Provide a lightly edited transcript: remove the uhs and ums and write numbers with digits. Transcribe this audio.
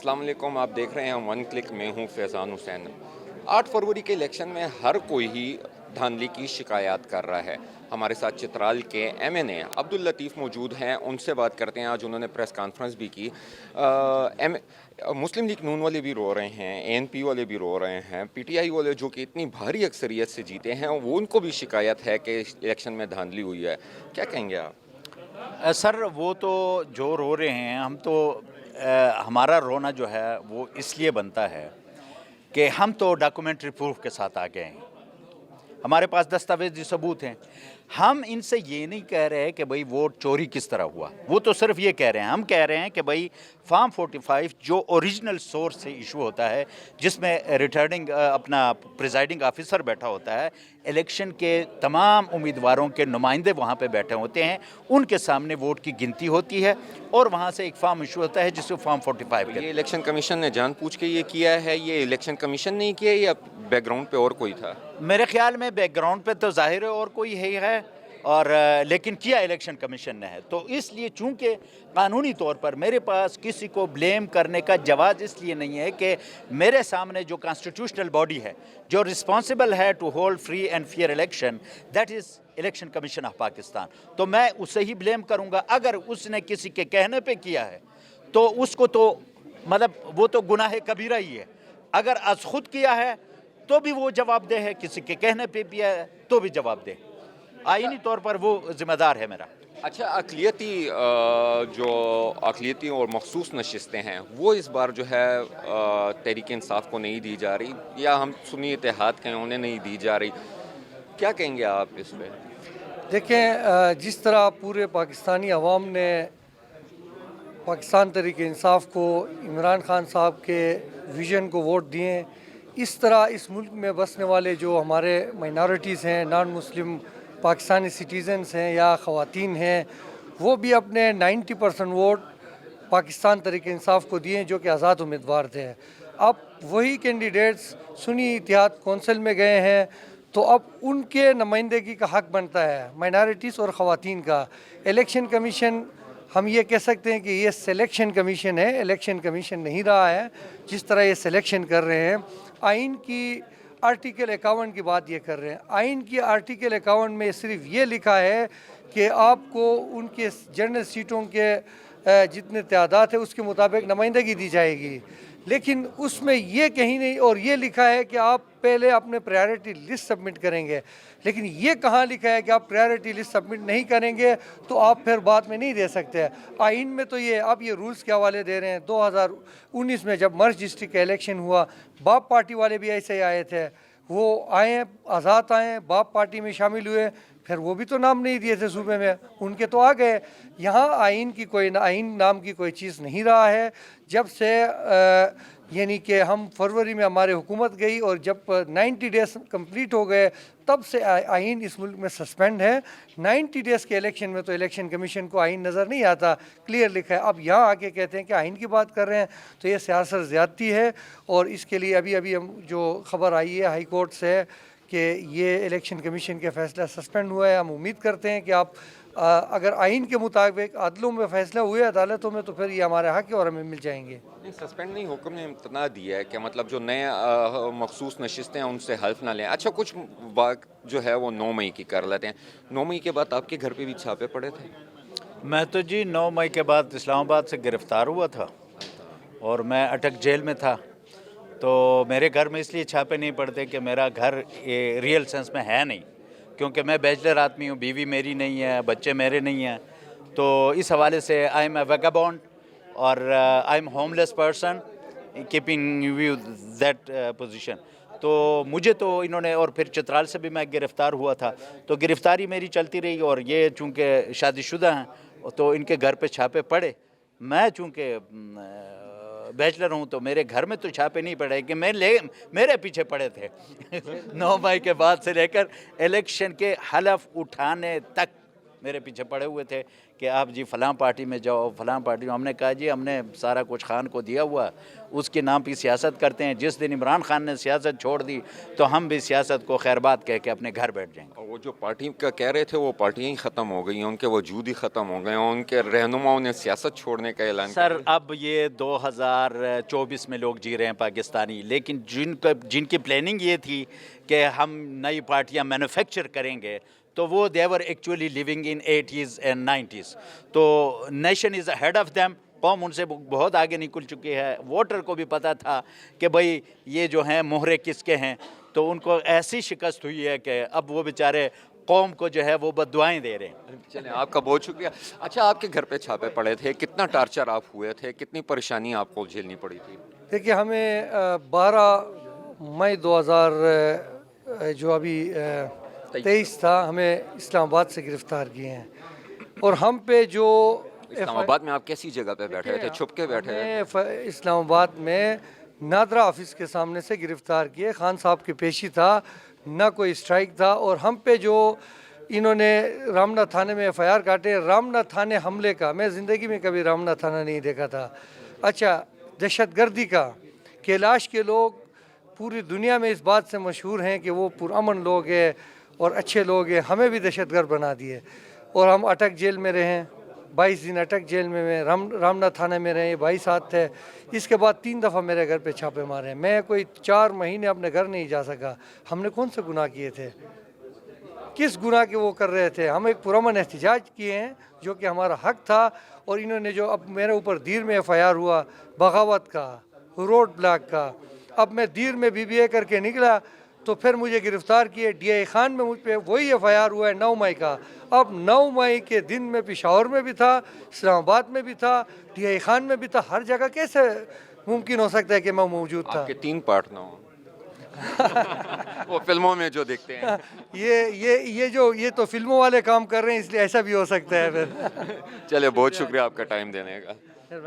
السلام علیکم، آپ دیکھ رہے ہیں ون کلک، میں ہوں فیضان حسین۔ 8 فروری کے الیکشن میں ہر کوئی ہی دھاندلی کی شکایات کر رہا ہے۔ ہمارے ساتھ چترال کے ایم این اے عبداللطیف موجود ہیں، ان سے بات کرتے ہیں۔ آج انہوں نے پریس کانفرنس بھی کی۔ مسلم لیگ نون والے بھی رو رہے ہیں، اے این پی والے بھی رو رہے ہیں، پی ٹی آئی والے جو کہ اتنی بھاری اکثریت سے جیتے ہیں، وہ ان کو بھی شکایت ہے کہ الیکشن میں دھاندلی ہوئی ہے۔ کیا کہیں گے آپ؟ سر وہ تو جو رو رہے ہیں، ہم تو ہمارا رونا جو ہے وہ اس لیے بنتا ہے کہ ہم تو ڈاکومنٹری پروف کے ساتھ آ گئے ہیں، ہمارے پاس دستاویزی ثبوت ہیں۔ ہم ان سے یہ نہیں کہہ رہے کہ بھئی ووٹ چوری کس طرح ہوا، وہ تو صرف یہ کہہ رہے ہیں، ہم کہہ رہے ہیں کہ بھئی فارم 45 جو اوریجنل سورس سے ایشو ہوتا ہے، جس میں ریٹرننگ اپنا پریزائڈنگ آفیسر بیٹھا ہوتا ہے، الیکشن کے تمام امیدواروں کے نمائندے وہاں پہ بیٹھے ہوتے ہیں، ان کے سامنے ووٹ کی گنتی ہوتی ہے اور وہاں سے ایک فارم ایشو ہوتا ہے جس کو فارم 45 کہتے ہیں۔ یہ الیکشن کمیشن نے جان پوچھ کے یہ کیا ہے؟ یہ الیکشن کمیشن نے کیا یا بیک گراؤنڈ پہ اور کوئی تھا؟ میرے خیال میں بیک گراؤنڈ پہ تو ظاہر ہے اور کوئی ہے اور لیکن کیا الیکشن کمیشن نے ہے، تو اس لیے چونکہ قانونی طور پر میرے پاس کسی کو بلیم کرنے کا جواز اس لیے نہیں ہے کہ میرے سامنے جو کانسٹیٹیوشنل باڈی ہے جو رسپانسبل ہے to hold free and fair election, that is election commission of Pakistan, تو میں اسے ہی بلیم کروں گا۔ اگر اس نے کسی کے کہنے پہ کیا ہے تو اس کو تو مطلب وہ تو گناہ کبیرہ ہی ہے، اگر از خود کیا ہے تو بھی وہ جواب دہ ہے، کسی کے کہنے پہ کیا ہے تو بھی جواب دہ، آئینی طور پر وہ ذمہ دار ہے میرا۔ اچھا، جو اقلیتی اور مخصوص نشستیں ہیں وہ اس بار جو ہے تحریک انصاف کو نہیں دی جا رہی، یا ہم سنی اتحاد کے انہیں نہیں دی جا رہی، کیا کہیں گے آپ اس پہ؟ دیکھیں، جس طرح پورے پاکستانی عوام نے پاکستان تحریک انصاف کو، عمران خان صاحب کے ویژن کو ووٹ دیے، اس طرح اس ملک میں بسنے والے جو ہمارے مائنارٹیز ہیں، نان مسلم پاکستانی سٹیزنز ہیں یا خواتین ہیں، وہ بھی اپنے 90% ووٹ پاکستان تحریک انصاف کو دیے جو کہ آزاد امیدوار تھے۔ اب وہی کینڈیڈیٹس سنی اتحاد کونسل میں گئے ہیں، تو اب ان کے نمائندگی کا حق بنتا ہے مائنارٹیز اور خواتین کا۔ الیکشن کمیشن، ہم یہ کہہ سکتے ہیں کہ یہ سلیکشن کمیشن ہے، الیکشن کمیشن نہیں رہا ہے جس طرح یہ سلیکشن کر رہے ہیں۔ آئین کی آرٹیکل 51 کی بات یہ کر رہے ہیں، آئین کی آرٹیکل 51 میں صرف یہ لکھا ہے کہ آپ کو ان کے جنرل سیٹوں کے جتنے تعداد ہے اس کے مطابق نمائندگی دی جائے گی، لیکن اس میں یہ کہیں نہیں، اور یہ لکھا ہے کہ آپ پہلے اپنے پرائیورٹی لسٹ سبمٹ کریں گے، لیکن یہ کہاں لکھا ہے کہ آپ پرائیورٹی لسٹ سبمٹ نہیں کریں گے تو آپ پھر بعد میں نہیں دے سکتے۔ آئین میں تو یہ آپ یہ رولز کے حوالے دے رہے ہیں۔ 2019 میں جب مرج ڈسٹرکٹ کا الیکشن ہوا، باپ پارٹی والے بھی ایسے ہی آئے تھے، وہ آئے، آزاد آئے، باپ پارٹی میں شامل ہوئے، پھر وہ بھی تو نام نہیں دیے تھے صوبے میں، ان کے تو آ گئے۔ یہاں آئین کی آئین نام کی کوئی چیز نہیں رہا ہے۔ جب سے یعنی کہ ہم فروری میں ہمارے حکومت گئی اور جب 90 ڈیز کمپلیٹ ہو گئے، تب سے آئین اس ملک میں سسپینڈ ہے۔ 90 ڈیز کے الیکشن میں تو الیکشن کمیشن کو آئین نظر نہیں آتا، کلیئر لکھا ہے۔ اب یہاں آ کے کہتے ہیں کہ آئین کی بات کر رہے ہیں، تو یہ سیاست زیادتی ہے، اور اس کے لیے ابھی ہم جو خبر آئی ہے ہائی کورٹ سے کہ یہ الیکشن کمیشن کے فیصلہ سسپینڈ ہوا ہے۔ ہم امید کرتے ہیں کہ آپ اگر آئین کے مطابق عدلوں میں فیصلہ ہوئے عدالتوں میں، تو پھر یہ ہمارے حق ہے اور ہمیں مل جائیں گے۔ سسپینڈ نہیں، حکم نے امتناع دیا ہے کہ مطلب جو نئے مخصوص نشستیں ہیں ان سے حلف نہ لیں۔ اچھا، کچھ بات جو ہے وہ 9 مئی کی کر لیتے ہیں۔ 9 مئی کے بعد آپ کے گھر پہ بھی چھاپے پڑے تھے؟ میں تو جی 9 مئی کے بعد اسلام آباد سے گرفتار ہوا تھا اور میں اٹک جیل میں تھا، تو میرے گھر میں اس لیے چھاپے نہیں پڑتے کہ میرا گھر ریئل سینس میں ہے نہیں، کیونکہ میں بیچلر آدمی ہوں، بیوی میری نہیں ہے، بچے میرے نہیں ہیں، تو اس حوالے سے آئی ایم اے ویگابونڈ اور I am home less person keeping you that position. تو مجھے تو انہوں نے، اور پھر چترال سے بھی میں گرفتار ہوا تھا، تو گرفتاری میری چلتی رہی، اور یہ چونکہ شادی شدہ ہیں تو ان کے گھر پہ چھاپے پڑے۔ میں چونکہ بیچلر ہوں تو میرے گھر میں تو چھاپے نہیں پڑے کہ میرے پیچھے پڑے تھے 9 مئی کے بعد سے لے کر الیکشن کے حلف اٹھانے تک میرے پیچھے پڑے ہوئے تھے کہ آپ جی فلاں پارٹی میں جاؤ، فلاں پارٹی میں. ہم نے کہا جی ہم نے سارا کچھ خان کو دیا ہوا، اس کے نام پہ سیاست کرتے ہیں. جس دن عمران خان نے سیاست چھوڑ دی تو ہم بھی سیاست کو خیر بات کہہ کے اپنے گھر بیٹھ جائیں گے. اور وہ جو پارٹی کا کہہ رہے تھے وہ پارٹیاں ہی ختم ہو گئی ہیں، ان کے وجود ہی ختم ہو گئے ہیں، ان کے رہنماؤں نے سیاست چھوڑنے کا اعلان کیا. سر اب یہ 2024 میں لوگ جی رہے ہیں پاکستانی، لیکن جن کی پلاننگ یہ تھی کہ ہم نئی پارٹیاں مینوفیکچر کریں گے تو وہ they were actually living in 80s and 90s. تو nation is head of them. قوم ان سے بہت آگے نکل چکی ہے. ووٹر کو بھی پتہ تھا کہ بھئی یہ جو ہیں مہرے کس کے ہیں، تو ان کو ایسی شکست ہوئی ہے کہ اب وہ بیچارے قوم کو جو ہے وہ بد دعائیں دے رہے ہیں. چلیں آپ کا بہت شکریہ. اچھا آپ کے گھر پہ چھاپے پڑے تھے، کتنا ٹارچر آپ ہوئے تھے، کتنی پریشانی آپ کو جھیلنی پڑی تھی؟ دیکھیے ہمیں 12 مئی 2000 جو ابھی 23 تھا، ہمیں اسلام آباد سے گرفتار کیے ہیں. اور ہم پہ جو اسلام آباد میں آپ کیسی جگہ پہ بیٹھے تھے؟ چھپ کے بیٹھے تھے؟ ہمیں اسلام آباد میں نادرا آفس کے سامنے سے گرفتار کیے. خان صاحب کے پیشی تھا، نہ کوئی اسٹرائک تھا. اور ہم پہ جو انہوں نے رامنا تھانے میں ایف آئی آر کاٹے، رامنا تھانے حملے کا، میں زندگی میں کبھی رامنا تھانہ نہیں دیکھا تھا. اچھا دہشت گردی کا، کیلاش کے لوگ پوری دنیا میں اس بات سے مشہور ہیں کہ وہ پرامن لوگ ہیں اور اچھے لوگ ہیں. ہمیں بھی دہشت گرد بنا دیے اور ہم اٹک جیل میں رہے. 22 دن اٹک جیل میں رامنا تھانے میں رہے. 22 ساتھ تھے. اس کے بعد 3 دفعہ میرے گھر پہ چھاپے مارے. میں کوئی 4 مہینے اپنے گھر نہیں جا سکا. ہم نے کون سے گناہ کیے تھے؟ کس گناہ کے وہ کر رہے تھے؟ ہم ایک پرامن احتجاج کیے ہیں جو کہ ہمارا حق تھا. اور انہوں نے جو اب میرے اوپر دیر میں ایف آئی آر ہوا، بغاوت کا، روڈ بلاک کا. اب میں دیر میں BBA کر کے نکلا تو پھر مجھے گرفتار کیے. DI خان میں مجھ پہ وہی ایف آئی آر ہوا ہے 9 مئی کا. اب 9 مئی کے دن میں پشاور میں بھی تھا، اسلام آباد میں بھی تھا، DI خان میں بھی تھا. ہر جگہ کیسے ممکن ہو سکتا ہے کہ میں موجود تھا؟ آپ کے 3 پارٹنر ہوں وہ فلموں میں جو دیکھتے ہیں. یہ تو فلموں والے کام کر رہے ہیں، اس لیے ایسا بھی ہو سکتا ہے پھر. چلے بہت شکریہ آپ کا ٹائم دینے کا.